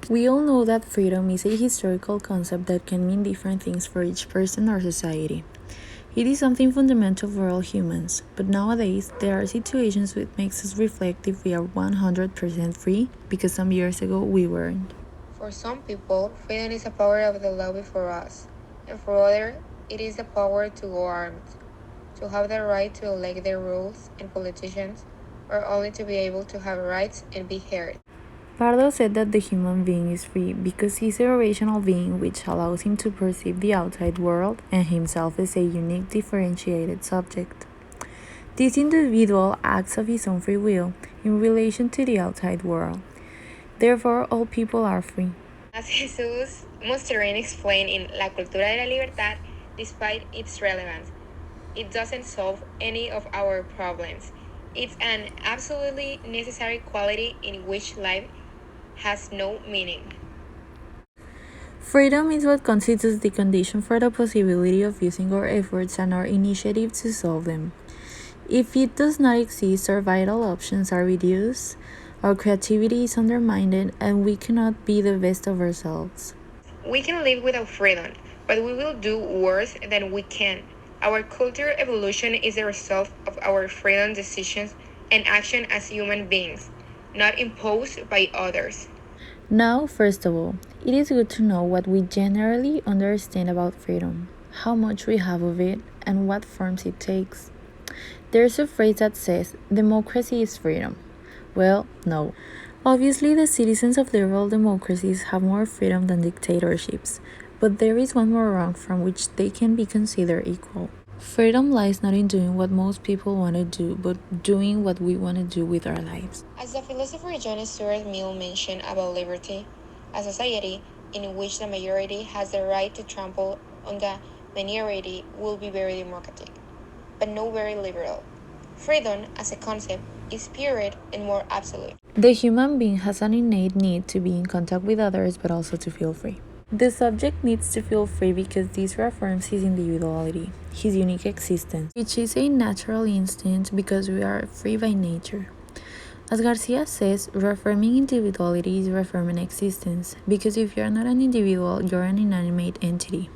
We all know that freedom is a historical concept that can mean different things for each person or society. It is something fundamental for all humans, but nowadays there are situations which makes us reflect if we are 100% free because some years ago we weren't. For some people, freedom is a power of the law before us, and for others, it is the power to go armed, to have the right to elect their rules and politicians, or only to be able to have rights and be heard. Pardo said that the human being is free because he is a rational being which allows him to perceive the outside world and himself as a unique differentiated subject. This individual acts of his own free will in relation to the outside world. Therefore, all people are free. As Jesus Mosterin explained in La Cultura de la Libertad, despite its relevance, it doesn't solve any of our problems. It's an absolutely necessary quality in which life has no meaning. Freedom is what constitutes the condition for the possibility of using our efforts and our initiative to solve them. If it does not exist, our vital options are reduced, our creativity is undermined, and we cannot be the best of ourselves. We can live without freedom, but we will do worse than we can. Our cultural evolution is the result of our freedom decisions and action as human beings, not imposed by others. Now, first of all, it is good to know what we generally understand about freedom, how much we have of it, and what forms it takes. There's a phrase that says, democracy is freedom. Well, no. Obviously, the citizens of liberal democracies have more freedom than dictatorships, but there is one more rank from which they can be considered equal. Freedom lies not in doing what most people want to do, but doing what we want to do with our lives. As the philosopher John Stuart Mill mentioned about liberty, a society in which the majority has the right to trample on the minority will be very democratic, but not very liberal. Freedom, as a concept, is purer and more absolute. The human being has an innate need to be in contact with others, but also to feel free. The subject needs to feel free because this reaffirms his individuality, his unique existence, which is a natural instinct because we are free by nature. As Garcia says, reaffirming individuality is reaffirming existence, because if you are not an individual, you are an inanimate entity,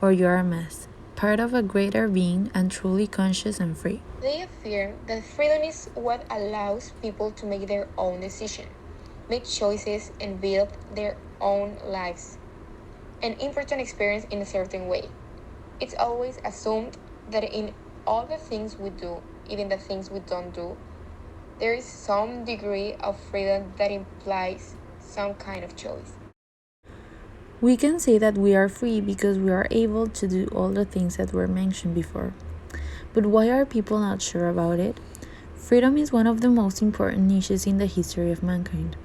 or you are a mass, part of a greater being and truly conscious and free. They affirm that freedom is what allows people to make their own decisions, make choices, and build their own lives. An important experience in a certain way. It's always assumed that in all the things we do, even the things we don't do, there is some degree of freedom that implies some kind of choice. We can say that we are free because we are able to do all the things that were mentioned before. But why are people not sure about it? Freedom is one of the most important issues in the history of mankind.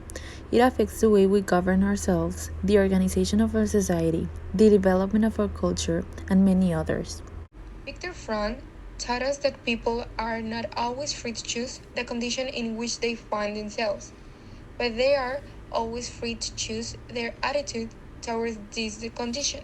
It affects the way we govern ourselves, the organization of our society, the development of our culture, and many others. Viktor Frankl taught us that people are not always free to choose the condition in which they find themselves, but they are always free to choose their attitude towards this condition.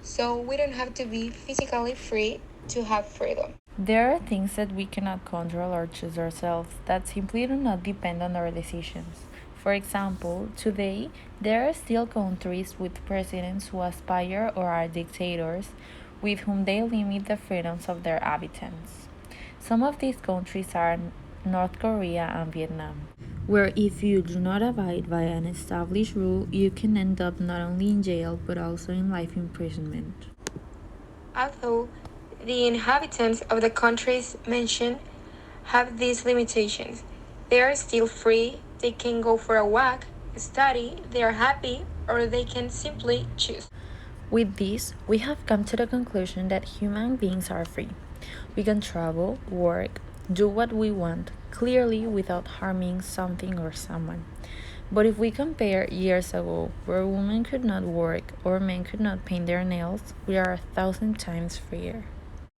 So we don't have to be physically free to have freedom. There are things that we cannot control or choose ourselves that simply do not depend on our decisions. For example, today there are still countries with presidents who aspire or are dictators with whom they limit the freedoms of their inhabitants. Some of these countries are North Korea and Vietnam, where if you do not abide by an established rule, you can end up not only in jail but also in life imprisonment. Although the inhabitants of the countries mentioned have these limitations, they are still free, they can go for a walk, study, they are happy, or they can simply choose. With this, we have come to the conclusion that human beings are free. We can travel, work, do what we want, clearly without harming something or someone. But if we compare years ago, where women could not work or men could not paint their nails, we are 1,000 times freer.